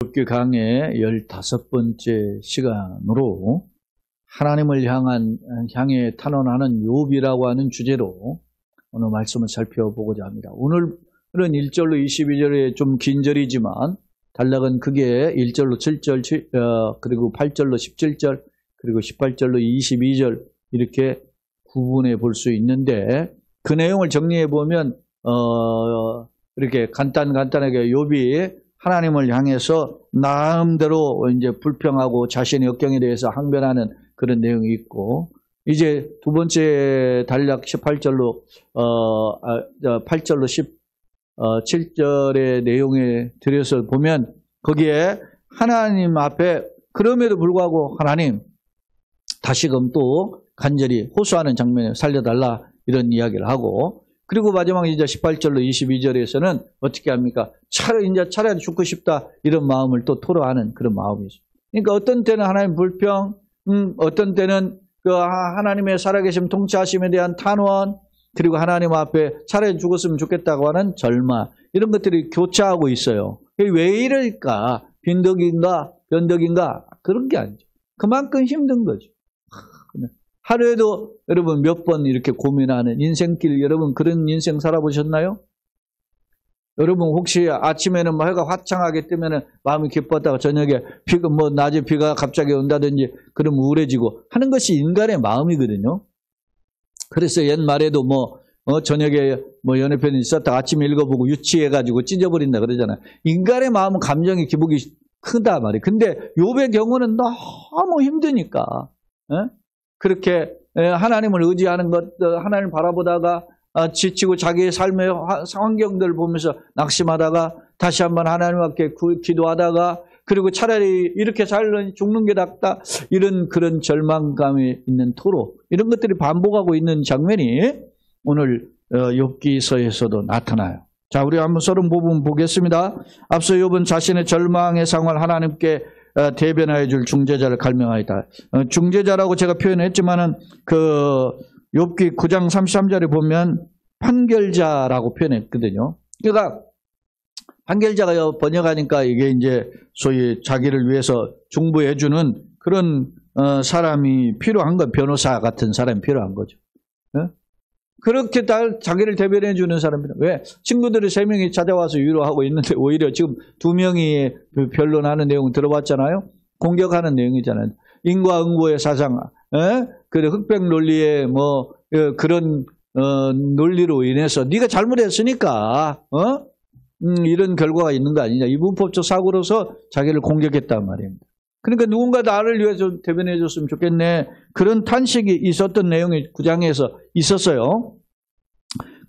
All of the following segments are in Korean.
욥기 강의 15번째 시간으로 하나님을 향해 탄원하는 욥이라고 하는 주제로 오늘 말씀을 살펴보고자 합니다. 오늘은 1절로 22절에 좀 긴 절이지만 단락은 그게 1절로 7절, 그리고 8절로 17절, 그리고 18절로 22절 이렇게 구분해 볼 수 있는데 그 내용을 정리해 보면 이렇게 간단하게 욥이 하나님을 향해서 마음대로 이제 불평하고 자신의 역경에 대해서 항변하는 그런 내용이 있고, 이제 두 번째 단락 18절로 8절로 17절의 내용에 들여서 보면 거기에 하나님 앞에 그럼에도 불구하고 하나님 다시금 또 간절히 호소하는 장면을 살려달라 이런 이야기를 하고, 그리고 마지막 이제 18절로 22절에서는 어떻게 합니까? 차라리 죽고 싶다 이런 마음을 또 토로하는 그런 마음이죠. 그러니까 어떤 때는 하나님 불평, 어떤 때는 그 하나님의 살아계심 통치하심에 대한 탄원, 그리고 하나님 앞에 차라리 죽었으면 좋겠다고 하는 절망, 이런 것들이 교차하고 있어요. 왜 이럴까? 변덕인가? 그런 게 아니죠. 그만큼 힘든 거죠. 하루에도 여러분 몇 번 이렇게 고민하는 인생길, 여러분 그런 인생 살아보셨나요? 여러분 혹시 아침에는 해가 화창하게 뜨면은 마음이 기뻤다가 저녁에 낮에 비가 갑자기 온다든지 그러면 우울해지고 하는 것이 인간의 마음이거든요. 그래서 옛말에도 저녁에 연애편이 있었다 아침에 읽어보고 유치해가지고 찢어버린다 그러잖아요. 인간의 마음은 감정의 기복이 크다 말이에요. 근데 욥의 경우는 너무 힘드니까, 그렇게 하나님을 의지하는 것, 하나님을 바라보다가 지치고 자기의 삶의 환경들을 보면서 낙심하다가 다시 한번 하나님 앞에 기도하다가, 그리고 차라리 이렇게 살려니 죽는 게 낫다 이런 그런 절망감이 있는 토로, 이런 것들이 반복하고 있는 장면이 오늘 욥기서에서도 나타나요. 자, 우리 한번 서론 부분 보겠습니다. 앞서 욥은 자신의 절망의 상황을 하나님께 대변하여 줄 중재자를 갈명하였다. 중재자라고 제가 표현했지만은 그 욥기 9장 33절에 보면 판결자라고 표현했거든요. 그러니까 판결자가 번역하니까 이게 이제 소위 자기를 위해서 중보해주는 그런 사람이 필요한 거, 변호사 같은 사람이 필요한 거죠. 그렇게 자기를 대변해주는 사람입니다. 왜? 친구들이 3명이 찾아와서 위로하고 있는데 오히려 지금 2명이 변론하는 내용 들어봤잖아요. 공격하는 내용이잖아요. 인과응보의 사상, 그 흑백 논리의 그런 논리로 인해서 네가 잘못했으니까 이런 결과가 있는 거 아니냐. 이 문법적 사고로서 자기를 공격했단 말입니다. 그러니까 누군가 나를 위해서 대변해 줬으면 좋겠네. 그런 탄식이 있었던 내용이 9장에서 있었어요.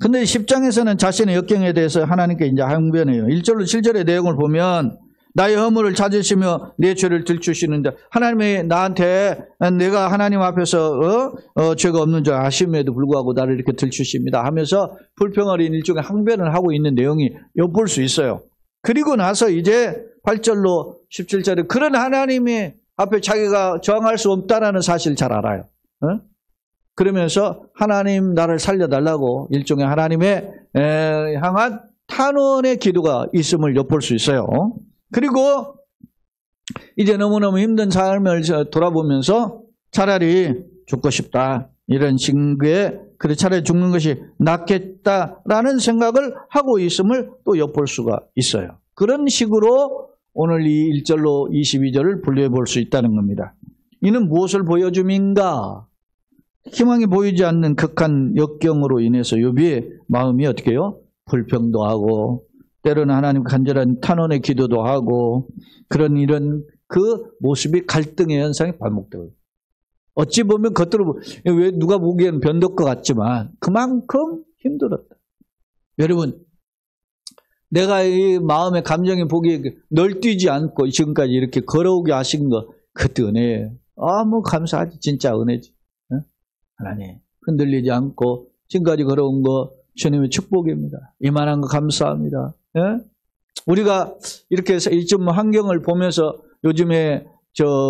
근데 10장에서는 자신의 역경에 대해서 하나님께 이제 항변해요. 1절로 7절의 내용을 보면 나의 허물을 찾으시며 내 죄를 들추시는데, 하나님이 나한테 내가 하나님 앞에서 죄가 없는 줄 아심에도 불구하고 나를 이렇게 들추십니다 하면서 불평을 일종의 항변을 하고 있는 내용이 엿볼 수 있어요. 그리고 나서 이제 8절로 17절에 그런 하나님이 앞에 자기가 저항할 수 없다는 사실을 잘 알아요. 그러면서 하나님 나를 살려달라고 일종의 하나님의 향한 탄원의 기도가 있음을 엿볼 수 있어요. 그리고 이제 너무너무 힘든 삶을 돌아보면서 차라리 죽고 싶다 이런 식의, 그래 차라리 죽는 것이 낫겠다라는 생각을 하고 있음을 또 엿볼 수가 있어요. 그런 식으로 오늘 이 1절로 22절을 분류해 볼 수 있다는 겁니다. 이는 무엇을 보여줌인가? 희망이 보이지 않는 극한 역경으로 인해서 욥의 마음이 어떻게 해요? 불평도 하고 때로는 하나님 간절한 탄원의 기도도 하고 이런 그 모습이 갈등의 현상이 반복되고, 어찌 보면 겉으로 왜 누가 보기에는 변덕 것 같지만 그만큼 힘들었다. 여러분, 내가 이 마음의 감정이 보기에 널뛰지 않고 지금까지 이렇게 걸어오게 하신 거, 그때 은혜예요. 감사하지. 진짜 은혜지. 하나님 흔들리지 않고 지금까지 걸어온 거 주님의 축복입니다. 이만한 거 감사합니다. 우리가 이렇게 이쯤 환경을 보면서 요즘에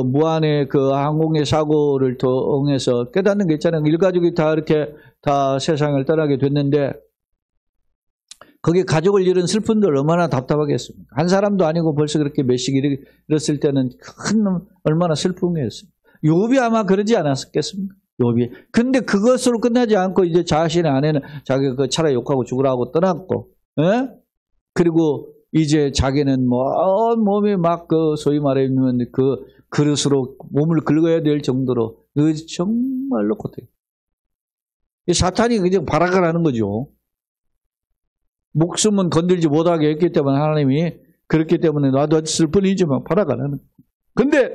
무한의 그 항공의 사고를 통해서 깨닫는 게 있잖아요. 일가족이 다 이렇게 다 세상을 떠나게 됐는데 거기에 가족을 잃은 슬픈들 얼마나 답답하겠습니까? 한 사람도 아니고 벌써 그렇게 몇씩 잃었을 때는 얼마나 슬픈 거였습니까? 욥이 아마 그러지 않았겠습니까? 욥이. 근데 그것으로 끝나지 않고 이제 자신의 아내는 자기가 차라리 욕하고 죽으라고 떠났고, 에? 그리고 이제 자기는 몸이 막 소위 말하면 그 그릇으로 몸을 긁어야 될 정도로 정말로 고통이. 사탄이 그냥 발악을 하는 거죠. 목숨은 건들지 못하게 했기 때문에 하나님이 그렇기 때문에 놔뒀을 뿐이지만 발악을 하는 거예요. 근데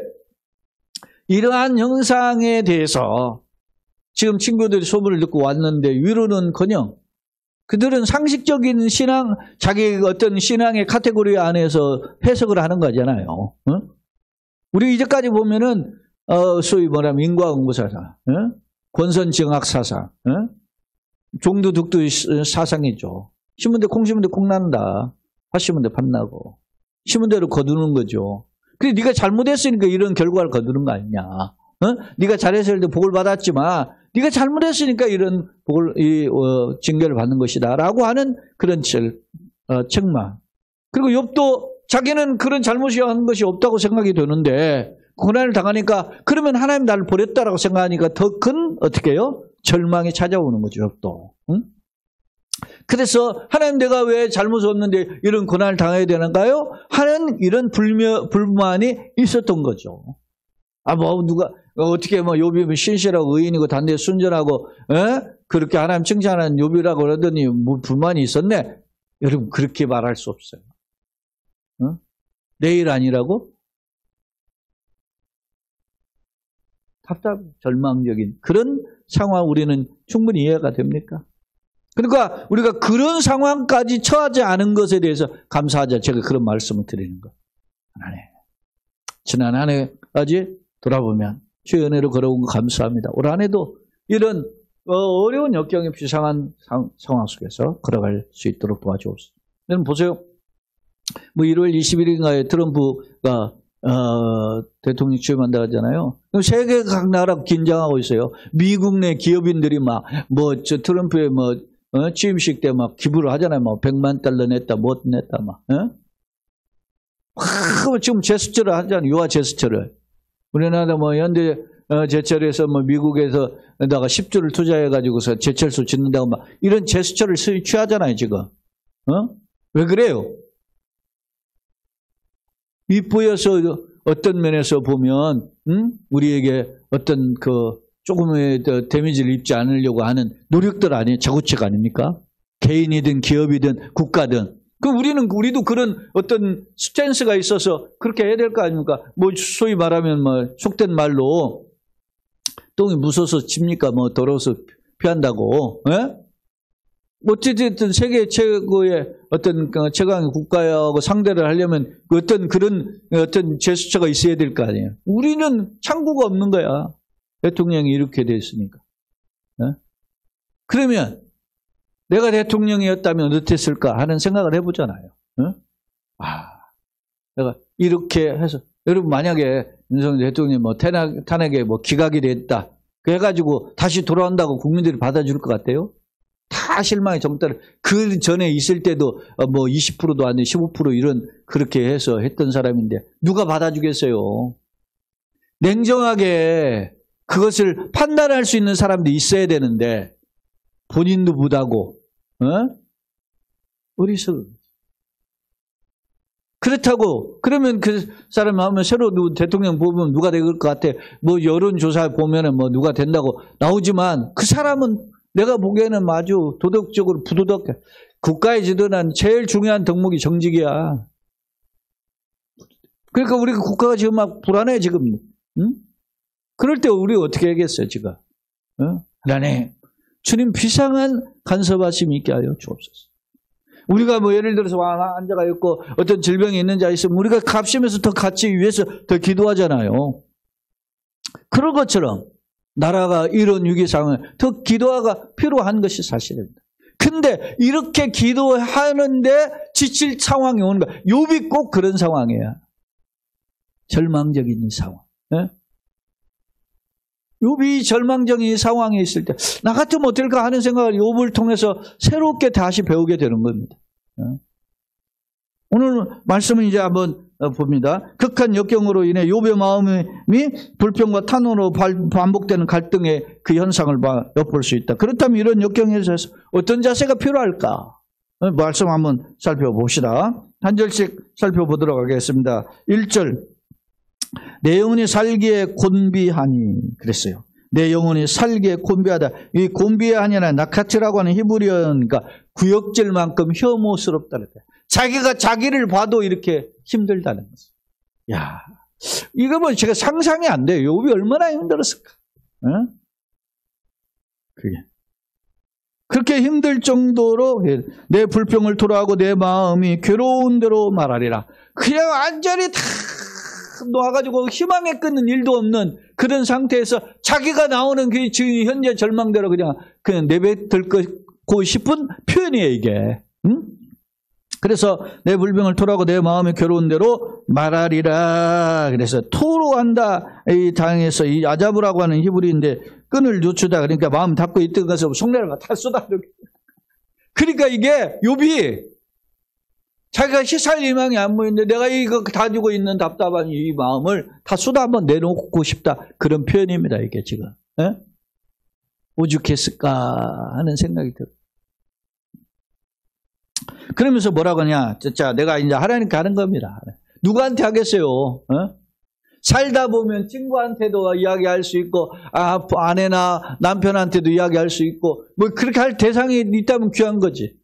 이러한 형상에 대해서 지금 친구들이 소문을 듣고 왔는데 위로는커녕 그들은 상식적인 신앙, 자기 어떤 신앙의 카테고리 안에서 해석을 하는 거잖아요. 응? 우리 이제까지 보면은 소위 말하면 인과응보사상, 응? 권선징악사상, 응? 종두득두 사상이죠. 심은 데 콩 심은 데 콩 난다. 팥 심은 데 팥 나고. 심은 대로 거두는 거죠. 근데 네가 잘못했으니까 이런 결과를 거두는 거 아니냐. 네가 잘했을 때 복을 받았지만 네가 잘못했으니까 이런 복을 징계를 받는 것이다라고 하는 그런 책망. 그리고 욥도 자기는 그런 잘못이 한 것이 없다고 생각이 되는데 고난을 당하니까 그러면 하나님 나를 버렸다라고 생각하니까 더 큰 어떻게 해요? 절망이 찾아오는 거죠. 욥도. 응? 그래서 하나님 내가 왜 잘못이 없는데 이런 고난을 당해야 되는가요? 하는 이런 불만이 있었던 거죠. 누가 어떻게 욥이 신실하고 의인이고 단대 순전하고 그렇게 하나님 칭찬하는 욥이라고 그러더니 불만이 있었네. 여러분 그렇게 말할 수 없어요. 내일 아니라고? 절망적인 그런 상황 우리는 충분히 이해가 됩니까? 그러니까 우리가 그런 상황까지 처하지 않은 것에 대해서 감사하자. 제가 그런 말씀을 드리는 거. 지난 한 해까지 돌아보면 주의 은혜로 걸어온 거 감사합니다. 올 한 해도 이런 어려운 역경의 비상한 상황 속에서 걸어갈 수 있도록 도와주옵소서. 여러분 보세요. 1월 20일인가에 트럼프가 대통령 취임한다고 하잖아요. 세계 각 나라가 긴장하고 있어요. 미국 내 기업인들이 트럼프의 취임식 때 기부를 하잖아요. 100만 달러 냈다, 냈다, 지금 제스처를 하잖아요. 유아 제스처를. 우리나라 현대 제철에서 미국에서다가 10조를 투자해가지고서 제철소 짓는다고 이런 제스처를 취하잖아요, 지금. 왜 그래요? 이쁘여서 어떤 면에서 보면, 우리에게 어떤 조금의 데미지를 입지 않으려고 하는 노력들 아니에요? 자구책 아닙니까? 개인이든 기업이든 국가든. 우리도 그런 어떤 스탠스가 있어서 그렇게 해야 될 거 아닙니까? 소위 말하면 속된 말로 똥이 무서워서 칩니까? 더러워서 피한다고. 예? 어쨌든 세계 최고의 어떤 최강의 국가하고 상대를 하려면 그런 제스처가 있어야 될 거 아니에요. 우리는 창구가 없는 거야. 대통령이 이렇게 돼 있으니까. 예? 그러면 내가 대통령이었다면 어땠을까 하는 생각을 해보잖아요. 응? 내가 이렇게 해서 여러분 만약에 윤석열 대통령이 탄핵에 기각이 됐다. 그래가지고 다시 돌아온다고 국민들이 받아줄 것 같아요? 다 실망의 정따를 그 전에 있을 때도 20%도 안 돼 15% 이런 그렇게 해서 했던 사람인데 누가 받아주겠어요? 냉정하게 그것을 판단할 수 있는 사람도 있어야 되는데 본인도 못하고 어리석은. 그렇다고 그러면 그 사람 하면 새로 대통령 뽑으면 누가 될 것 같아? 여론조사 보면은 누가 된다고 나오지만 그 사람은 내가 보기에는 아주 도덕적으로 부도덕해. 국가의 지도는 제일 중요한 덕목이 정직이야. 그러니까 우리 국가가 지금 막 불안해 지금. 응? 그럴 때 우리 어떻게 하겠어요 지금? 하나님 주님 비상한 간섭하심이 있게 하여 주옵소서. 우리가 예를 들어서 앉아가 있고 어떤 질병이 있는 자 있으면 우리가 값이면서 더 같이 위해서 더 기도하잖아요. 그런 것처럼 나라가 이런 위기 상황을 더 기도가 필요한 것이 사실입니다. 근데 이렇게 기도하는데 지칠 상황이 오는 거야. 욥이 꼭 그런 상황이야. 절망적인 이 상황. 예? 욥이 절망적인 상황에 있을 때 나 같으면 어떨까 하는 생각을 욥을 통해서 새롭게 다시 배우게 되는 겁니다. 오늘 말씀은 이제 한번 봅니다. 극한 역경으로 인해 욥의 마음이 불평과 탄원으로 반복되는 갈등의 그 현상을 엿볼 수 있다. 그렇다면 이런 역경에서 어떤 자세가 필요할까? 말씀 한번 살펴봅시다. 한 절씩 살펴보도록 하겠습니다. 1절, 내 영혼이 살기에 곤비하니 그랬어요. 내 영혼이 살기에 곤비하다. 이 곤비하니는 나카츠라고 하는 히브리어니까 구역질만큼 혐오스럽다. 자기가 자기를 봐도 이렇게 힘들다는 거죠. 야, 이거 뭐 제가 상상이 안 돼요. 욥이 얼마나 힘들었을까? 그게. 그렇게 힘들 정도로 내 불평을 토로하고 내 마음이 괴로운 대로 말하리라. 그냥 완전히 다 놓아가지고 희망에 끊는 일도 없는 그런 상태에서 자기가 나오는 그 지금 현재 절망대로 그냥 내뱉고 싶은 표현이에요, 이게. 응? 그래서 내 불평을 토로하고 내 마음이 괴로운 대로 말하리라. 그래서 토로한다. 이 당에서 이 아자부라고 하는 히브리인데 끈을 늦추다. 그러니까 마음 닫고 있던 것을 속내를 다 쏟아. 그러니까 이게 욥이 자기가 시살 희망이 안 보이는데 내가 이거 가지고 있는 답답한 이 마음을 다 쏟아 한번 내놓고 싶다. 그런 표현입니다. 이게 지금. 에? 오죽했을까 하는 생각이 들어요. 그러면서 뭐라고 하냐. 자, 내가 이제 하나님께 하는 겁니다. 누구한테 하겠어요? 살다 보면 친구한테도 이야기할 수 있고, 아내나 남편한테도 이야기할 수 있고, 뭐 그렇게 할 대상이 있다면 귀한 거지.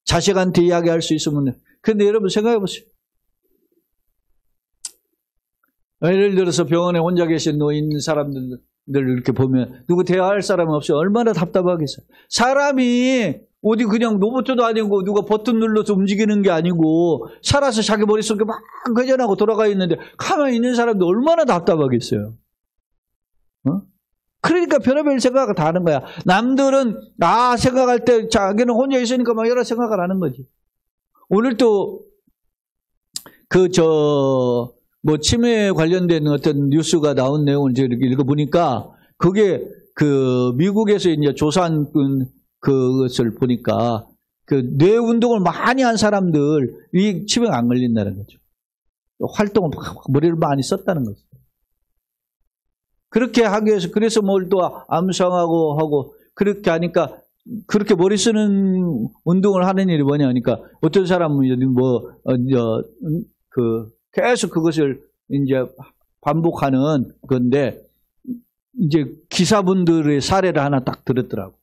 자식한테 이야기할 수 있으면. 근데 여러분 생각해 보세요. 예를 들어서 병원에 혼자 계신 노인 사람들 이렇게 보면 누구 대화할 사람이 없어요. 얼마나 답답하겠어요. 사람이 어디 그냥 로봇도 아니고 누가 버튼 눌러서 움직이는 게 아니고 살아서 자기 머릿속에 막 회전하고 돌아가 있는데 가만히 있는 사람도 얼마나 답답하겠어요. 그러니까 별의별 생각을 다 하는 거야. 남들은 생각할 때 자기는 혼자 있으니까 막 여러 생각을 하는 거지. 오늘 또 뭐 치매에 관련된 어떤 뉴스가 나온 내용을 이제 이렇게 읽어보니까 그게 미국에서 이제 조사한 그것을 보니까 뇌 운동을 많이 한 사람들이 치매가 안 걸린다는 거죠. 활동을 머리를 많이 썼다는 거죠. 그렇게 하기 위해서 그래서 뭘 또 암상하고 하고 그렇게 하니까 그렇게 머리 쓰는 운동을 하는 일이 뭐냐 하니까 어떤 사람은 계속 그것을 이제 반복하는 건데 이제 기사분들의 사례를 하나 딱 들었더라고.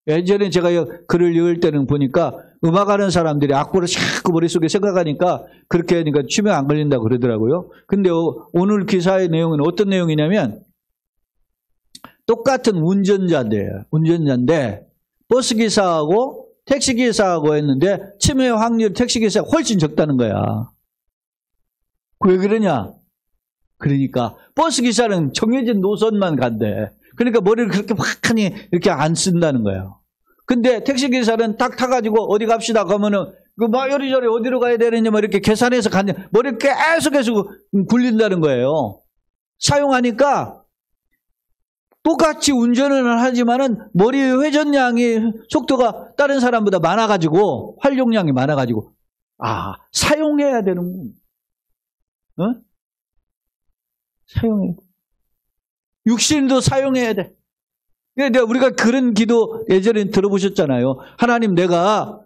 예전에 제가 글을 읽을 때는 보니까 음악하는 사람들이 악보를 자꾸 머릿속에 생각하니까 그렇게 하니까 치매 안 걸린다고 그러더라고요. 근데 오늘 기사의 내용은 어떤 내용이냐면 똑같은 운전자인데 버스기사하고 택시기사하고 했는데 치매 확률 택시기사가 훨씬 적다는 거야. 왜 그러냐? 그러니까 버스기사는 정해진 노선만 간대. 그러니까 머리를 그렇게 확하니 이렇게 안 쓴다는 거예요. 근데 택시기사는 딱 타가지고 어디 갑시다 그러면은 막 요리조리 어디로 가야 되느냐 뭐 이렇게 계산해서 가냐. 머리를 계속 굴린다는 거예요. 사용하니까 똑같이 운전을 하지만은 머리 회전량이 속도가 다른 사람보다 많아가지고 활용량이 많아가지고 사용해야 되는군. 사용해야 돼. 육신도 사용해야 돼. 그러니까 우리가 그런 기도 예전에 들어보셨잖아요. 하나님 내가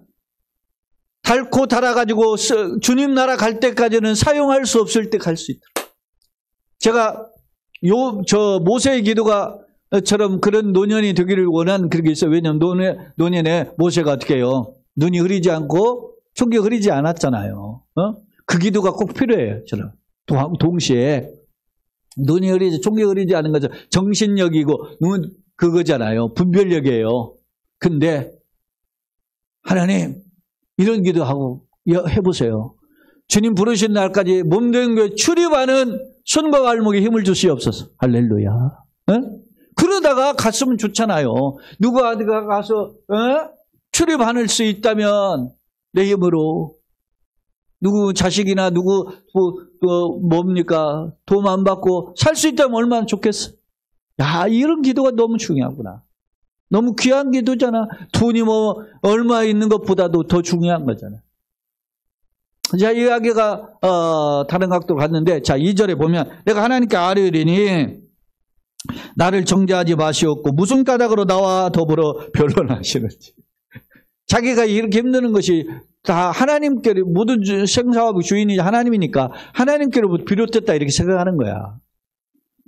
닳고 닳아가지고 주님 나라 갈 때까지는 사용할 수 없을 때 갈 수 있도록. 제가 모세의 기도가처럼 그런 노년이 되기를 원한 그런 게 있어요. 왜냐하면 노년에 모세가 어떻게 해요? 눈이 흐리지 않고 총기 흐리지 않았잖아요. 그 기도가 꼭 필요해요. 저는 동시에 눈이 흐리지 총기 흐리지 않은 것은 정신력이고 눈은 그거잖아요. 분별력이에요. 근데 하나님 이런 기도하고 해보세요. 주님 부르신 날까지 몸된 교회 출입하는 손과 발목에 힘을 주시옵소서. 할렐루야. 그러다가 갔으면 좋잖아요. 누구 어디가 가서 출입할 수 있다면 내 힘으로 누구 자식이나 누구 뭡니까 도움 안 받고 살 수 있다면 얼마나 좋겠어. 야, 이런 기도가 너무 중요하구나. 너무 귀한 기도잖아. 돈이 뭐 얼마 있는 것보다도 더 중요한 거잖아. 자, 이야기가 다른 각도로 갔는데, 자, 2절에 보면 내가 하나님께 아뢰리니 나를 정죄하지 마시옵고 무슨 까닭으로 나와 더불어 변론하시는지. 자기가 이렇게 힘드는 것이 다 하나님께, 모든 생사하고 주인이 하나님이니까 하나님께로부터 비롯됐다 이렇게 생각하는 거야.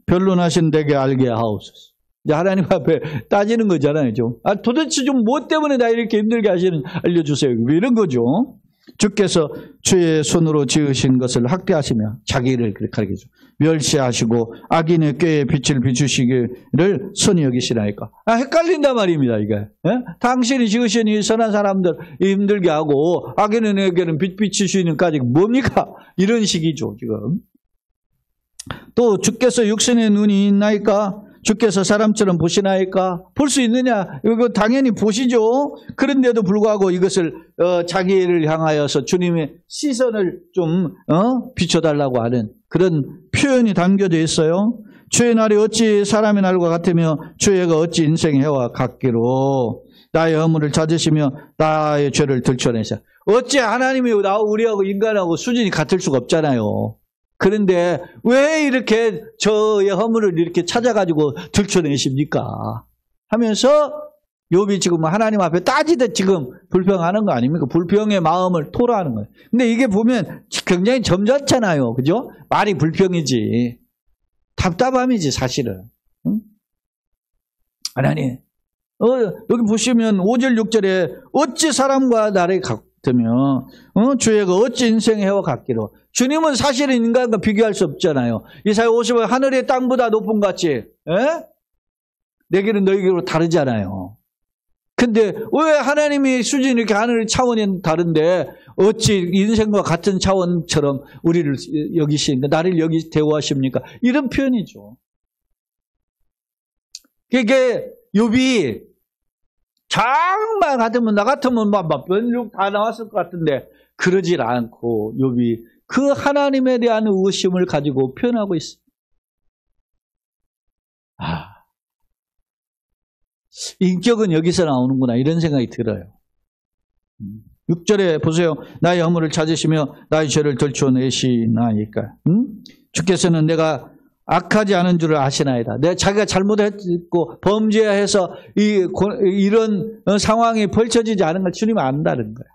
변론하신 되게 알게 하옵소서. 이제 하나님 앞에 따지는 거잖아요, 좀. 도대체 좀 뭐 때문에 나 이렇게 힘들게 하시는, 알려주세요. 이런 거죠. 주께서 주의 손으로 지으신 것을 학대하시며 자기를 가리키죠. 멸시하시고 악인의 꾀에 빛을 비추시기를 선히 여기시나이까. 헷갈린단 말입니다, 이게. 예? 당신이 지으신 이 선한 사람들 힘들게 하고 악인에게는 빛 비추시는까지 뭡니까? 이런 식이죠, 지금. 또 주께서 육신의 눈이 있나이까? 주께서 사람처럼 보시나이까? 볼 수 있느냐? 이거 당연히 보시죠. 그런데도 불구하고 이것을 자기를 향하여서 주님의 시선을 좀 비춰달라고 하는 그런 표현이 담겨져 있어요. 주의 날이 어찌 사람의 날과 같으며 주의 해가 어찌 인생의 해와 같기로 나의 허물을 찾으시며 나의 죄를 들춰내셔. 어찌 하나님이 우리하고 인간하고 수준이 같을 수가 없잖아요. 그런데 왜 이렇게 저의 허물을 이렇게 찾아가지고 들춰내십니까? 하면서 욥이 지금 하나님 앞에 따지듯 지금 불평하는 거 아닙니까? 불평의 마음을 토로하는 거예요. 근데 이게 보면 굉장히 점잖잖아요. 그죠? 말이 불평이지. 답답함이지 사실은. 응? 하나님 여기 보시면 5절 6절에 어찌 사람과 나를 같으며 주의가 어찌 인생의 해와 같기로. 주님은 사실은 인간과 비교할 수 없잖아요. 이사야 50은 하늘의 땅보다 높은 것 같이. 내게는 너희에게로 다르잖아요. 근데 왜 하나님이 수준이 이렇게 하늘 차원이 다른데 어찌 인생과 같은 차원처럼 우리를 여기시니까 나를 여기 대우하십니까? 이런 표현이죠. 이게 욥이 정말 같으면 나 같으면 막 변육 다 나왔을 것 같은데 그러질 않고 욥이 그 하나님에 대한 의심을 가지고 표현하고 있어요. 인격은 여기서 나오는구나 이런 생각이 들어요. 6절에 보세요. 나의 허물을 찾으시며 나의 죄를 들춰내시나이까. 주께서는 내가 악하지 않은 줄을 아시나이다. 내가 자기가 잘못했고 범죄해서 이런 상황이 벌쳐지지 않은 걸 주님은 안다는 거야.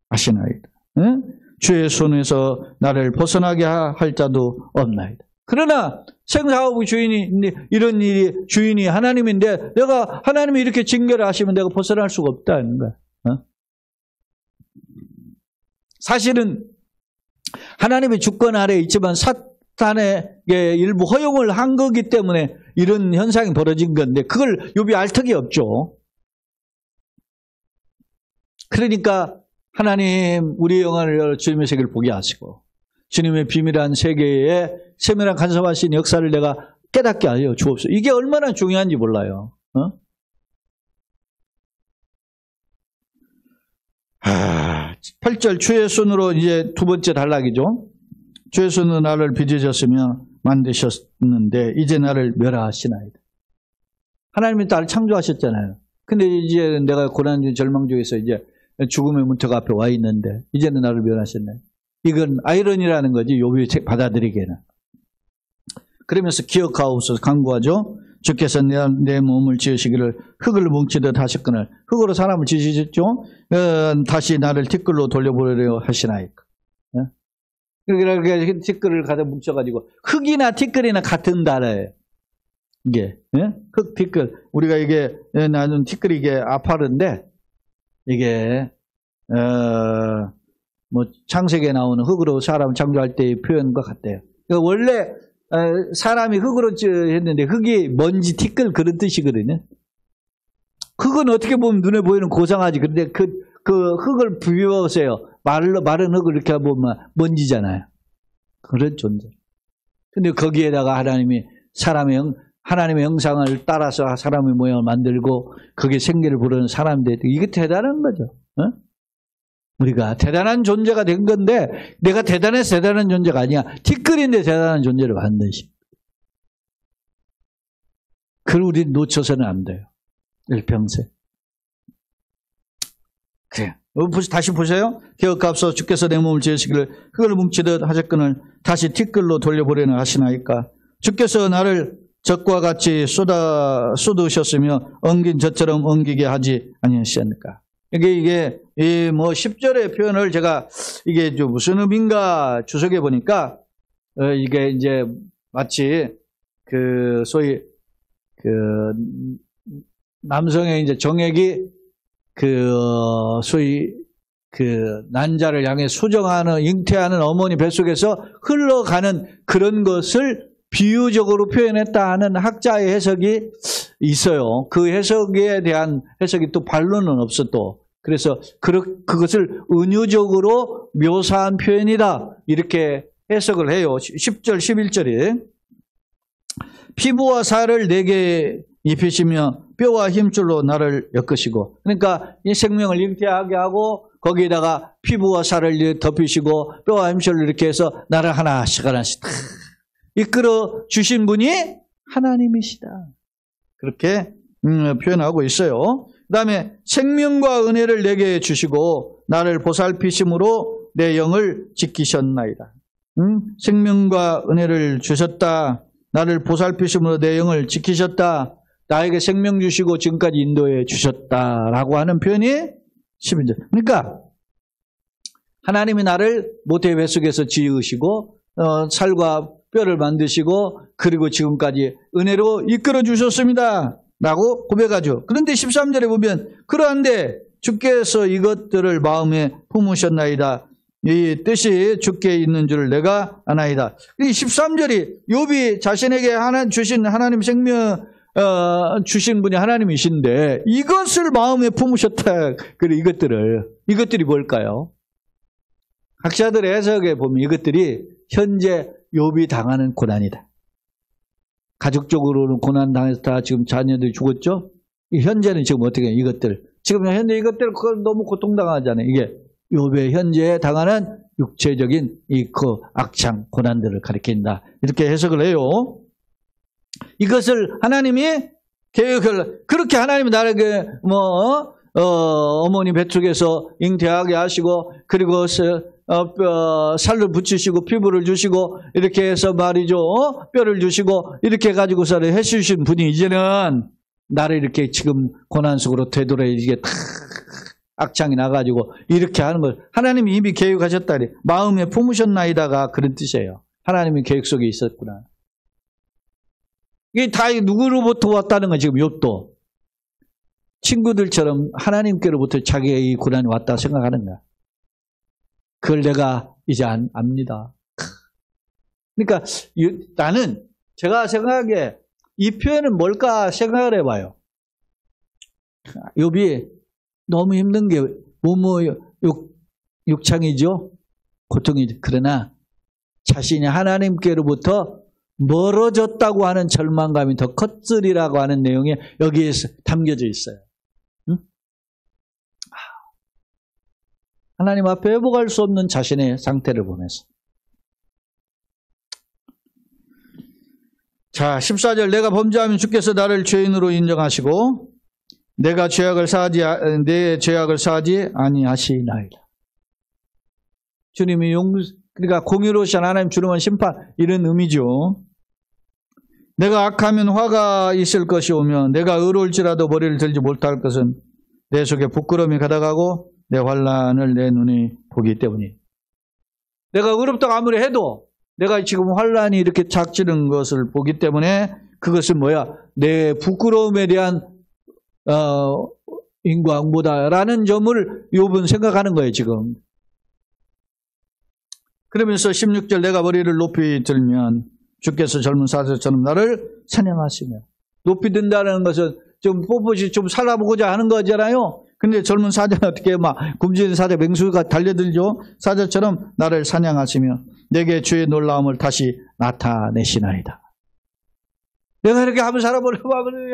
아시나이다. 응? 주의 손에서 나를 벗어나게 할 자도 없나이다. 그러나 생사하고 주인이 이런 일이 주인이 하나님인데 내가 하나님이 이렇게 징계를 하시면 내가 벗어날 수가 없다는 거야. 사실은 하나님의 주권 아래에 있지만 사탄에게 일부 허용을 한 거기 때문에 이런 현상이 벌어진 건데 그걸 욥이 알 턱이 없죠. 그러니까 하나님 우리의 영안을 열어 주님의 세계를 보게 하시고 주님의 비밀한 세계에 세밀한 간섭하신 역사를 내가 깨닫게 하여 주옵소서. 이게 얼마나 중요한지 몰라요. 8절 주의 손으로 이제 두 번째 단락이죠. 주의 손으로 나를 빚으셨으며 만드셨는데 이제 나를 멸하시나이다. 하나님이 나를 창조하셨잖아요. 근데 이제 내가 고난 절망 중에서 이제 죽음의 문턱 앞에 와 있는데 이제는 나를 멸하셨네. 이건 아이러니라는 거지 욥이 받아들이기에는. 그러면서 기억하옵소서 간구하죠. 주께서 내 몸을 지으시기를 흙을 뭉치듯 하셨거늘 흙으로 사람을 지으셨죠. 다시 나를 티끌로 돌려보려고 하시나이까. 그렇게 티끌을 가져 뭉쳐가지고 흙이나 티끌이나 같은 단어예요. 이게 흙 티끌 우리가 이게 나는 티끌이 이게 아파르인데 이게 뭐 창세기에 나오는 흙으로 사람을 창조할 때의 표현과 같대요. 그러니까 원래 사람이 흙으로 했는데 흙이 먼지 티끌 그런 뜻이거든요. 흙은 어떻게 보면 눈에 보이는 고상하지. 그런데 그 흙을 비벼보세요. 마른 흙을 이렇게 보면 먼지잖아요. 그런 존재. 근데 거기에다가 하나님이 하나님의 형상을 따라서 사람의 모양을 만들고 거기에 생기를 부르는 사람들 이게 대단한 거죠. 우리가 대단한 존재가 된 건데 내가 대단해서 대단한 존재가 아니야. 티끌인데 대단한 존재를 만드시. 그걸 우리는 놓쳐서는 안 돼요. 일평생. 그래. 다시 보세요. 기억하옵소서 주께서 내 몸을 지으시기를 흙을 뭉치듯 하셨거늘 다시 티끌로 돌려보려는 하시나이까. 주께서 나를 젖과 같이 쏟으셨으며 엉긴 젖처럼 엉기게 하지 아니하시니까. 이게 뭐 10절의 표현을 제가 이게 무슨 의미인가 주석해 보니까 이게 이제 마치 그 소위 그 남성의 이제 정액이 소위 난자를 향해 수정하는 잉태하는 어머니 뱃속에서 흘러가는 그런 것을 비유적으로 표현했다 하는 학자의 해석이 있어요. 그 해석에 대한 해석이 또 반론은 없어 또. 그래서 그것을 은유적으로 묘사한 표현이다. 이렇게 해석을 해요. 10절, 11절에. 피부와 살을 내게 입히시며 뼈와 힘줄로 나를 엮으시고. 그러니까 이 생명을 잉태하게 하고 거기에다가 피부와 살을 덮이시고 뼈와 힘줄로 이렇게 해서 나를 하나씩 다 이끌어 주신 분이 하나님이시다. 그렇게 표현하고 있어요. 그 다음에 생명과 은혜를 내게 주시고 나를 보살피심으로 내 영을 지키셨나이다. 생명과 은혜를 주셨다. 나를 보살피심으로 내 영을 지키셨다. 나에게 생명 주시고 지금까지 인도해 주셨다라고 하는 표현이 11절. 그러니까 하나님이 나를 모태의 뱃속에서 지으시고 살과 뼈를 만드시고 그리고 지금까지 은혜로 이끌어 주셨습니다. 라고 고백하죠. 그런데 13절에 보면 그러한데 주께서 이것들을 마음에 품으셨나이다. 이 뜻이 주께 있는 줄 내가 아나이다. 이 13절이 욥이 자신에게 주신 하나님 생명 주신 분이 하나님이신데 이것을 마음에 품으셨다. 그리고 이것들이 뭘까요? 학자들의 해석에 보면 이것들이 현재 욥이 당하는 고난이다. 가족적으로는 고난 당해서 다 지금 자녀들이 죽었죠? 현재는 지금 어떻게 해요? 이것들. 지금 현재 이것들 그걸 너무 고통당하잖아요. 이게 욥의 현재 당하는 육체적인 그 악창 고난들을 가리킨다. 이렇게 해석을 해요. 이것을 하나님이 계획을 그렇게 하나님이 나에게 어머니 뱃속에서 잉태하게 하시고 그리고 살을 붙이시고 피부를 주시고 이렇게 해서 말이죠. 뼈를 주시고 이렇게 해가지고서 해주신 분이 이제는 나를 이렇게 지금 고난 속으로 되돌아 이게 탁 악창이 나가지고 이렇게 하는 걸 하나님이 이미 계획하셨다니 마음에 품으셨나이다가 그런 뜻이에요. 하나님이 계획 속에 있었구나. 이게 다 누구로부터 왔다는 건 지금 욥도 친구들처럼 하나님께로부터 자기의 이 고난이 왔다 생각하는 거야. 그걸 내가 이제 압니다. 그러니까 나는 제가 생각하기에 이 표현은 뭘까 생각을 해봐요. 욥이 너무 힘든 게 육창이죠. 고통이죠. 그러나 자신이 하나님께로부터 멀어졌다고 하는 절망감이 더 컸으리라고 하는 내용이 여기에 담겨져 있어요. 응? 하나님 앞에 회복할 수 없는 자신의 상태를 보면서. 자, 14절 내가 범죄하면 주께서 나를 죄인으로 인정하시고 내 죄악을 사하지 아니하시나이다. 주님이 그러니까 공의로우신 하나님 주님은 심판 이런 의미죠. 내가 악하면 화가 있을 것이 오며 내가 의로울지라도 머리를 들지 못할 것은 내 속에 부끄러움이 가득하고 내 환난을 내 눈이 보기 때문이다. 내가 의롭다고 아무리 해도 내가 지금 환난이 이렇게 작지는 것을 보기 때문에 그것은 뭐야? 내 부끄러움에 대한 인과응보다라는 점을 욥은 생각하는 거예요 지금. 그러면서 16절 내가 머리를 높이 들면 주께서 젊은 사자처럼 나를 사냥하시며. 높이 든다는 것은 좀 뻣뻣이 좀 살아보고자 하는 거잖아요. 근데 젊은 사자는 어떻게 막 굶주린 사자 맹수가 달려들죠. 사자처럼 나를 사냥하시며 내게 주의 놀라움을 다시 나타내시나이다. 내가 이렇게 한번 살아보려고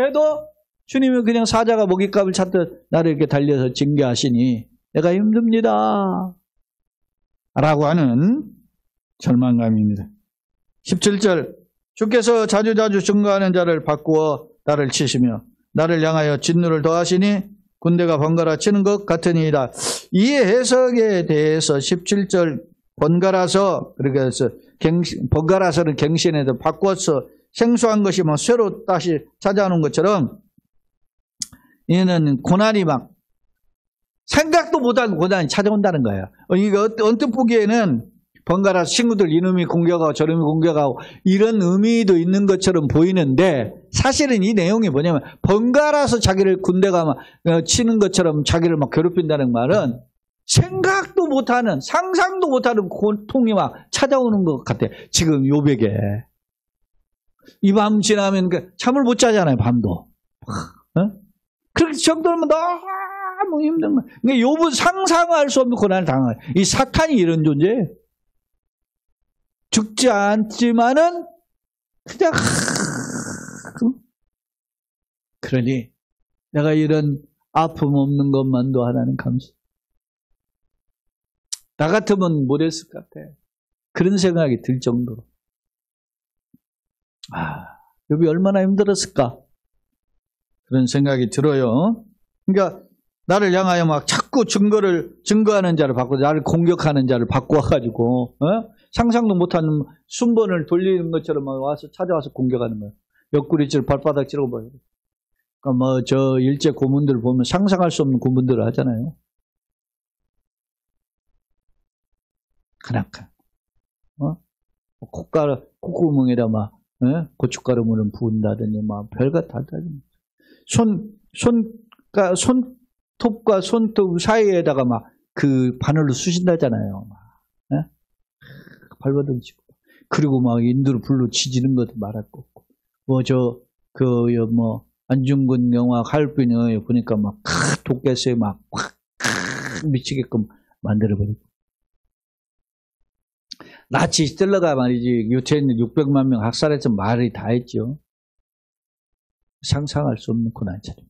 해도 주님은 그냥 사자가 먹잇감을 찾듯 나를 이렇게 달려서 징계하시니 내가 힘듭니다. 라고 하는 절망감입니다. 17절 주께서 자주자주 증거하는 자를 바꾸어 나를 치시며 나를 향하여 진노를 더하시니 군대가 번갈아 치는 것 같으니이다. 이 해석에 대해서 17절 번갈아서, 그래서 번갈아서는 갱신해서 바꿔서 생소한 것이 뭐 새로 다시 찾아오는 것처럼 얘는 고난이 막 생각도 못한 고난이 찾아온다는 거예요. 이거 언뜻 보기에는 번갈아서 친구들 이놈이 공격하고 저놈이 공격하고 이런 의미도 있는 것처럼 보이는데 사실은 이 내용이 뭐냐면 번갈아서 자기를 군대가 막 치는 것처럼 자기를 막 괴롭힌다는 말은 생각도 못하는, 상상도 못하는 고통이 막 찾아오는 것 같아. 지금 욥에게. 이 밤 지나면 잠을 못 자잖아요, 밤도. 어? 그렇게 정도면 너무 힘든 거야. 그러니까 욥은 상상할 수 없는 고난을 당해요. 이 사탄이 이런 존재예요. 죽지 않지만은 그냥 그러니 내가 이런 아픔 없는 것만도 하나님 감사. 나 같으면 못했을 것 같아. 그런 생각이 들 정도로. 욥이 얼마나 힘들었을까? 그런 생각이 들어요. 그러니까 나를 향하여 막 자꾸 증거하는 자를 바꾸고 나를 공격하는 자를 바꿔가지고 상상도 못하는 순번을 돌리는 것처럼 와서 찾아와서 공격하는 거예요. 옆구리질 발바닥 찌르고 봐요. 그러니까 뭐 저 일제 고문들 보면 상상할 수 없는 고문들을 하잖아요. 하나카. 콧구멍에다 막 고춧가루 물을 부은다더니 막 별것 다 다니. 손톱과 손톱 사이에다가 막 그 바늘로 쑤신다잖아요. 발버둥치고. 그리고 막 인두로 불로 지지는 것도 말할 거 없고. 안중근 영화 하얼빈 영화에 보니까 막 도깨새에 막 미치게끔 만들어버리고. 나치 히틀러가 말이지 유태인 600만 명 학살해서 말이 다 했죠. 상상할 수 없는 고난처럼.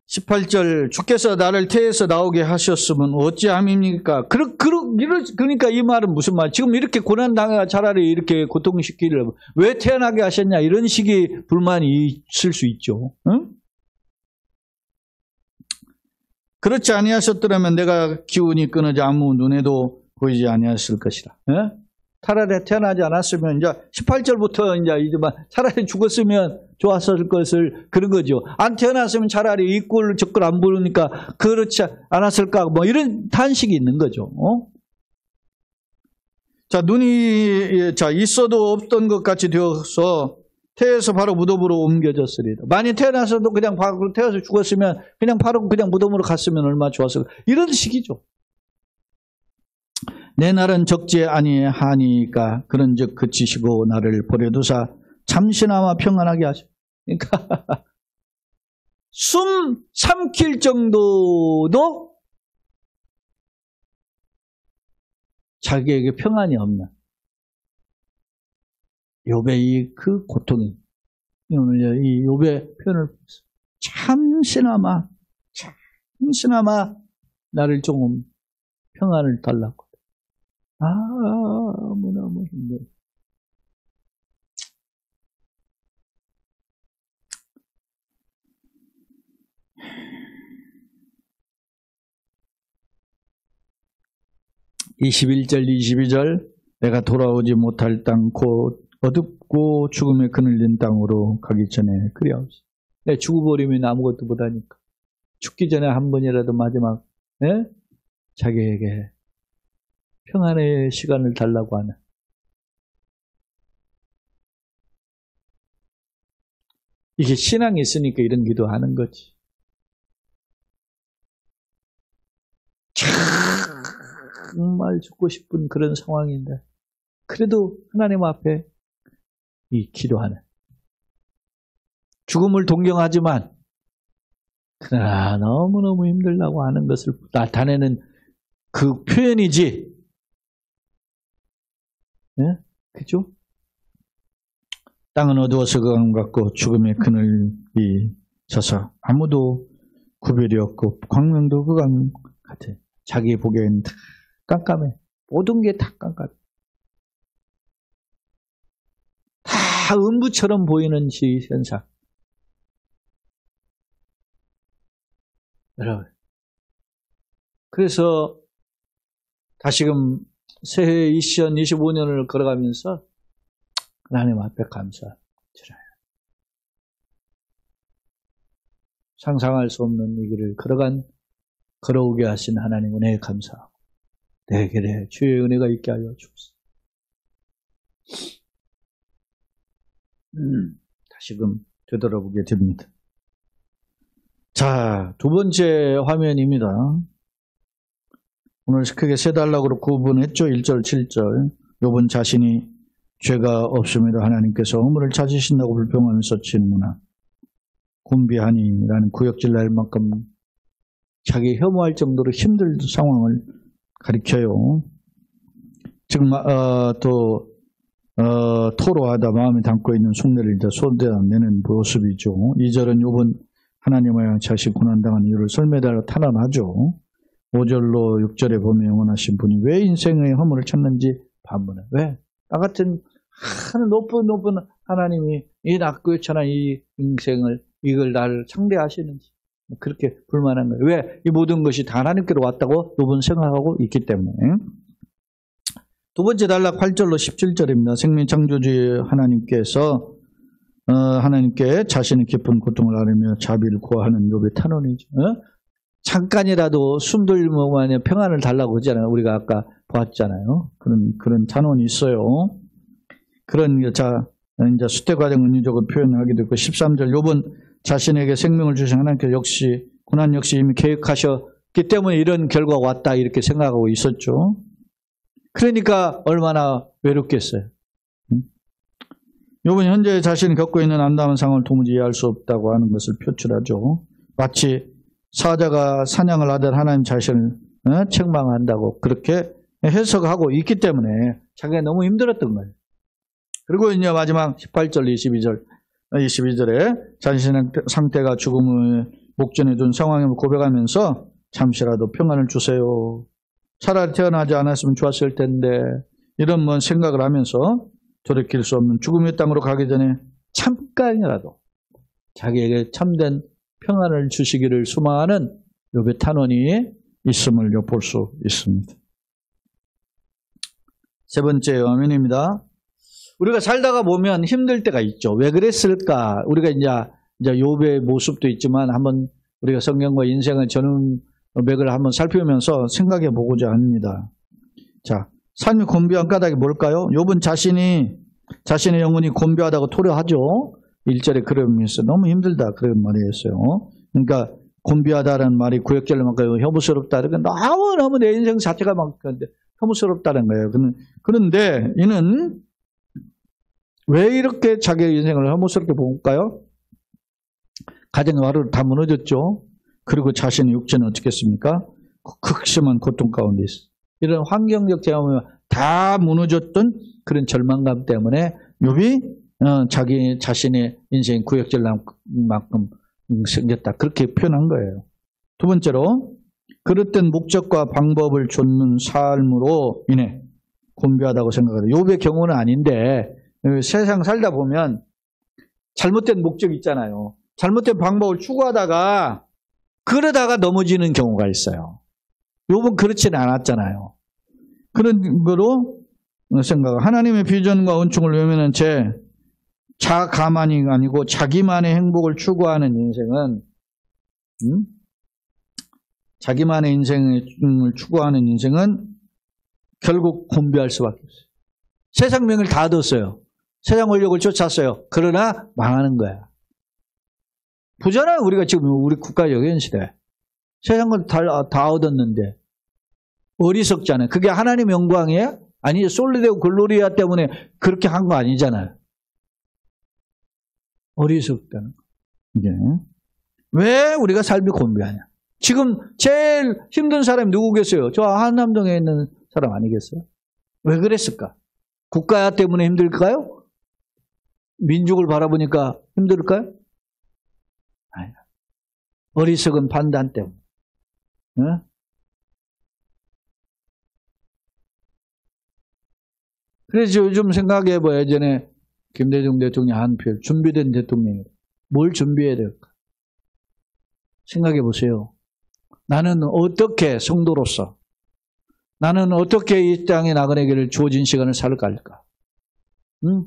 18절 주께서 나를 태에서 나오게 하셨으면 어찌함입니까? 그러니까 이 말은 무슨 말? 지금 이렇게 고난 당해가 차라리 이렇게 고통시키려 왜 태어나게 하셨냐? 이런 식의 불만이 있을 수 있죠. 응? 그렇지 아니하셨더라면 내가 기운이 끊어져 아무 눈에도 보이지 아니하였을 것이라. 차라리 태어나지 않았으면 이제 18절부터 이제 차라리 죽었으면 좋았을 것을 그런 거죠. 안 태어났으면 차라리 이 꼴 저 꼴 안 보니까 그렇지 않았을까 뭐 이런 탄식이 있는 거죠. 자 눈이 있어도 없던 것 같이 되어서 태에서 바로 무덤으로 옮겨졌으리다. 만약 태어나서도 그냥 바로 태어서 죽었으면 그냥 바로 그냥 무덤으로 갔으면 얼마나 좋았을까. 이런 식이죠. 내 날은 적지 아니하니까 그런즉 그치시고 나를 버려두사 잠시나마 평안하게 하시오. 그러니까 숨 삼킬 정도도 자기에게 평안이 없는 욥의 그 고통이 오늘 이 욥의 표현을 잠시나마 나를 조금 평안을 달라고. 너무 힘들어. (21절) 22절 내가 돌아오지 못할 땅 곧 어둡고 죽음에 그늘진 땅으로 가기 전에 그리하옵소서. 내가 죽어버리면 아무것도 못하니까 죽기 전에 한 번이라도 마지막 자기에게 평안의 시간을 달라고 하는 이게 신앙이 있으니까 이런 기도하는 거지. 정말 죽고 싶은 그런 상황인데 그래도 하나님 앞에 이 기도하는 죽음을 동경하지만 그러나 너무너무 힘들다고 하는 것을 나타내는 그 표현이지. 그죠? 땅은 어두워서 그감 같고 죽음의 그늘이 져서 아무도 구별이 없고 광명도 그감 같아. 자기 보기엔 다 깜깜해. 모든 게 다 깜깜해. 다 다 음부처럼 보이는 현상. 여러분. 그래서 다시금 새해 2025년을 걸어가면서 하나님 앞에 감사드려요. 상상할 수 없는 이 길을 걸어오게 하신 하나님 은혜에 감사하고 내 길에 주의 은혜가 있게 하여 주옵소서. 다시금 되돌아보게 됩니다. 자, 두 번째 화면입니다. 오늘 크게 세 단락으로 구분했죠. 1절, 7절. 욥은 자신이 죄가 없음에도 하나님께서 허물을 찾으신다고 불평하면서 질문하. 곤비하니라는 구역질 날 만큼 자기 혐오할 정도로 힘든 상황을 가리켜요. 지금 토로하다 마음에 담고 있는 속내를 이제 쏟아내는 모습이죠. 2절은 욥은 하나님을 자신 고난당한 이유를 설매달아 탄원하죠. 5절로 6절에 보면 영원하신 분이 왜 인생의 허물을 찾는지 반문해. 왜? 나 같은 높은 하나님이 이 낮고 유천한 이 인생을 이걸 나를 상대하시는지 그렇게 불만한 거예요. 왜? 이 모든 것이 다 하나님께로 왔다고 욥은 생각하고 있기 때문에. 두 번째 단락 8절로 17절입니다. 생명창조주의 하나님께서 하나님께 자신의 깊은 고통을 앓으며 자비를 구하는 욥의 탄원이죠. 잠깐이라도 숨들만에 평안을 달라고 하잖아요. 우리가 아까 보았잖아요. 그런 탄원이 있어요. 그런 이제 수태 과정 은유적으로 표현하기도 있고 13절 욥은 자신에게 생명을 주신 하나님께서 역시 고난 역시 이미 계획하셨기 때문에 이런 결과가 왔다 이렇게 생각하고 있었죠. 그러니까 얼마나 외롭겠어요. 욥은 현재 자신이 겪고 있는 안담한 상황을 도무지 이해할 수 없다고 하는 것을 표출하죠. 마치 사자가 사냥을 하듯 하나님 자신을 책망한다고 그렇게 해석하고 있기 때문에 자기가 너무 힘들었던 거예요. 그리고 이제 마지막 18절, 22절에 자신의 상태가 죽음을 목전에 둔 상황임을 고백하면서 잠시라도 평안을 주세요. 차라리 태어나지 않았으면 좋았을 텐데 이런 생각을 하면서 돌이킬 수 없는 죽음의 땅으로 가기 전에 잠깐이라도 자기에게 참된 평안을 주시기를 소망하는 욥의 탄원이 있음을 볼 수 있습니다. 세 번째 화면입니다. 우리가 살다가 보면 힘들 때가 있죠. 왜 그랬을까? 우리가 이제 욥의 모습도 있지만 한번 우리가 성경과 인생의 전맥을 한번 살피면서 생각해 보고자 합니다. 자, 삶이 곤비한 까닭이 뭘까요? 욥은 자신의 영혼이 곤비하다고 토로하죠. 1절에 그러면서 너무 힘들다 그런 말이 했어요. 그러니까 곤비하다라는 말이 구역절만큼 혐오스럽다. 그러니까 너무 내 인생 자체가 막 혐오스럽다는 거예요. 그런데 이는 왜 이렇게 자기 인생을 혐오스럽게 볼까요? 가정의 와르르 다 무너졌죠. 그리고 자신의 육체는 어떻겠습니까? 극심한 고통 가운데 있어. 이런 환경적 제약이 다 무너졌던 그런 절망감 때문에 욥이 자기 자신의 인생 구역질만큼 생겼다. 그렇게 표현한 거예요. 두 번째로 그릇된 목적과 방법을 좇는 삶으로 인해 곤비하다고 생각해요. 욥의 경우는 아닌데 세상 살다 보면 잘못된 목적 있잖아요. 잘못된 방법을 추구하다가 그러다가 넘어지는 경우가 있어요. 욥은 그렇지는 않았잖아요. 그런 거로 생각. 하나님의 비전과 은총을 외면한 채 자가만이 아니고 자기만의 행복을 추구하는 인생은 자기만의 인생을 추구하는 인생은 결국 곤비할 수밖에 없어요. 세상 명을 다 얻었어요. 세상 권력을 쫓았어요. 그러나 망하는 거야. 부자는 우리가 지금 우리 국가적 현실에 세상 걸 다 얻었는데 어리석잖아요. 그게 하나님의 영광이에요? 아니 솔리데오 글로리아 때문에 그렇게 한 거 아니잖아요. 어리석다는 거. 이게 왜 우리가 삶이 곤비하냐? 지금 제일 힘든 사람이 누구겠어요? 저 한남동에 있는 사람 아니겠어요? 왜 그랬을까? 국가 때문에 힘들까요? 민족을 바라보니까 힘들까요? 아니, 어리석은 판단 때문에. 네? 그래서 요즘 생각해봐요. 예전에 김대중 대통령 한 표, 준비된 대통령이에요. 뭘 준비해야 될까? 생각해 보세요. 나는 어떻게 성도로서, 나는 어떻게 이 땅에 나그네에게 주어진 시간을 살아갈까? 응?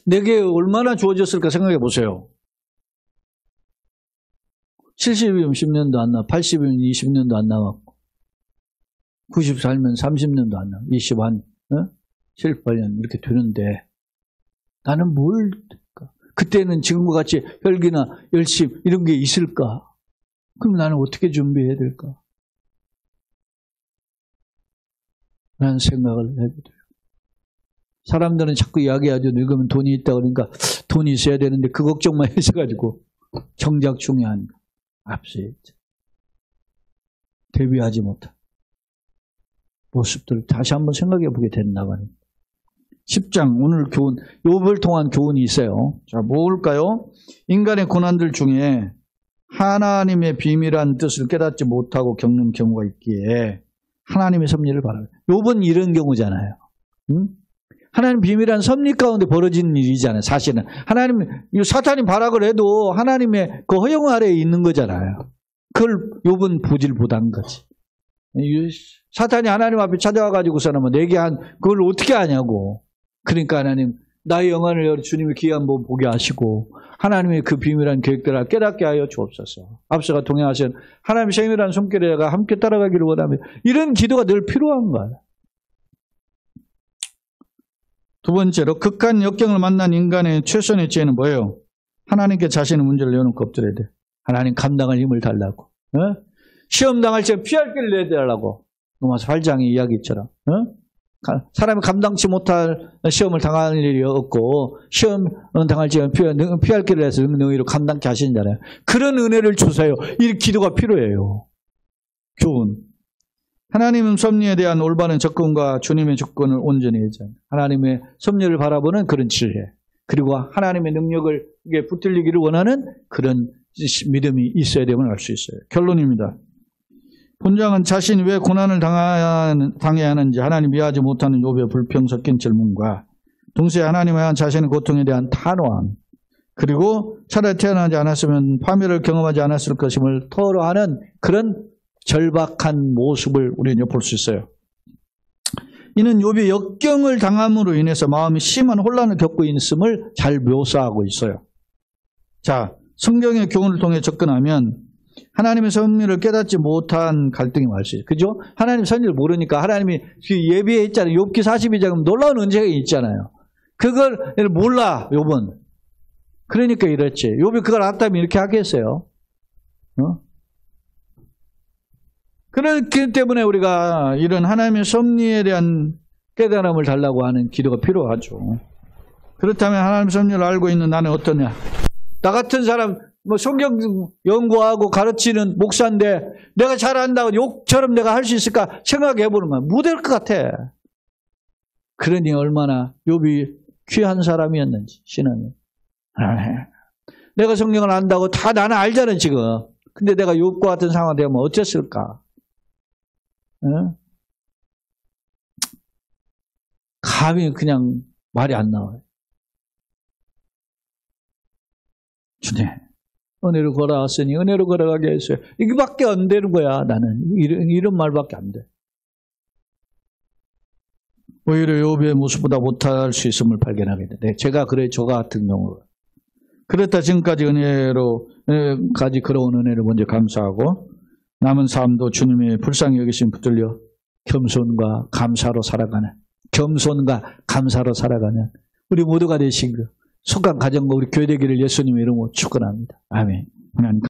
내게 얼마나 주어졌을까 생각해 보세요. 70이면 10년도 안 나, 80이면 20년도 안 남았고, 90 살면 30년도 안 남았고, 20한 7, 8년 이렇게 되는데 나는 뭘 될까? 그때는 지금과 같이 혈기나 열심 이런 게 있을까? 그럼 나는 어떻게 준비해야 될까? 라는 생각을 해야 돼요. 사람들은 자꾸 이야기하죠. 늙으면 돈이 있다 그러니까 돈이 있어야 되는데 그 걱정만 해서가지고 정작 중요한 거 앞서야 대비하지 못한 모습들을 다시 한번 생각해 보게 된다고는 10장 오늘 교훈, 욥을 통한 교훈이 있어요. 자, 뭘까요? 인간의 고난들 중에 하나님의 비밀한 뜻을 깨닫지 못하고 겪는 경우가 있기에 하나님의 섭리를 바라요. 욥은 이런 경우잖아요. 응? 하나님 비밀한 섭리 가운데 벌어지는 일이잖아요. 사실은 하나님, 사탄이 발악을 해도 하나님의 그 허용 아래에 있는 거잖아요. 그걸 욥은 부질 못한 거지. 사탄이 하나님 앞에 찾아와가지고서는 내게 그걸 어떻게 아냐고. 그러니까 하나님, 나의 영안을 주님의 귀한 법 보게 하시고 하나님의 그 비밀한 계획들을 깨닫게 하여 주옵소서. 앞서가 동행하신 하나님의 세밀한 손길에가 함께 따라가기를 원하며 이런 기도가 늘 필요한 거예요. 두 번째로 극한 역경을 만난 인간의 최선의 지혜는 뭐예요? 하나님께 자신의 문제를 내놓고 엎드려야 돼. 하나님 감당할 힘을 달라고. 시험 당할 때 피할 길을 내달라고. 로마서 8장의 이야기처럼. 사람이 감당치 못할 시험을 당하는 일이 없고 시험 당할 때 피할 길을 해서 능히로 감당케 하시잖아요. 그런 은혜를 주세요. 이 기도가 필요해요. 교훈. 하나님은 섭리에 대한 올바른 접근과 주님의 접근을 온전히 해줘요. 하나님의 섭리를 바라보는 그런 지혜. 그리고 하나님의 능력을 붙들리기를 원하는 그런 믿음이 있어야 됨을 알 수 있어요. 결론입니다. 본장은 자신이 왜 고난을 당해야 하는지 하나님 이해하지 못하는 욥의 불평 섞인 질문과 동시에 하나님에 대한 자신의 고통에 대한 탄호함 그리고 차라리 태어나지 않았으면 파멸을 경험하지 않았을 것임을 토로하는 그런 절박한 모습을 우리는 볼 수 있어요. 이는 욥이 역경을 당함으로 인해서 마음이 심한 혼란을 겪고 있음을 잘 묘사하고 있어요. 자, 성경의 교훈을 통해 접근하면 하나님의 섭리를 깨닫지 못한 갈등이 말 수 있어요. 그죠? 하나님 섭리를 모르니까 하나님이 예비해 있잖아요. 욥기 42장 놀라운 은혜가 있잖아요. 그걸 몰라, 욥은. 그러니까 이랬지. 욥이 그걸 알았다면 이렇게 하겠어요. 그렇기 때문에 우리가 이런 하나님의 섭리에 대한 깨달음을 달라고 하는 기도가 필요하죠. 그렇다면 하나님의 섭리를 알고 있는 나는 어떠냐? 나 같은 사람 성경 연구하고 가르치는 목사인데 내가 잘한다고 욕처럼 내가 할 수 있을까 생각해 보는 거야. 못할 것 같아. 그러니 얼마나 욥이 귀한 사람이었는지 신앙이. 내가 성경을 안다고 다 나는 알잖아 지금. 근데 내가 욥과 같은 상황이 되면 어땠을까? 감히 그냥 말이 안 나와요. 주님, 은혜로 걸어왔으니 은혜로 걸어가게 했어요. 이거밖에 안 되는 거야, 나는. 이런 말밖에 안 돼. 오히려 욥의 모습보다 못할 수 있음을 발견하게 돼. 제가 그래, 저 같은 경우로. 그렇다 지금까지 은혜로까지 걸어온 은혜를 먼저 감사하고 남은 삶도 주님의 불쌍히 여기심 붙들려 겸손과 감사로 살아가는 우리 모두가 되시고 속한 가정과 우리 교회 되기를 예수님의 이름으로 축원합니다. 아멘.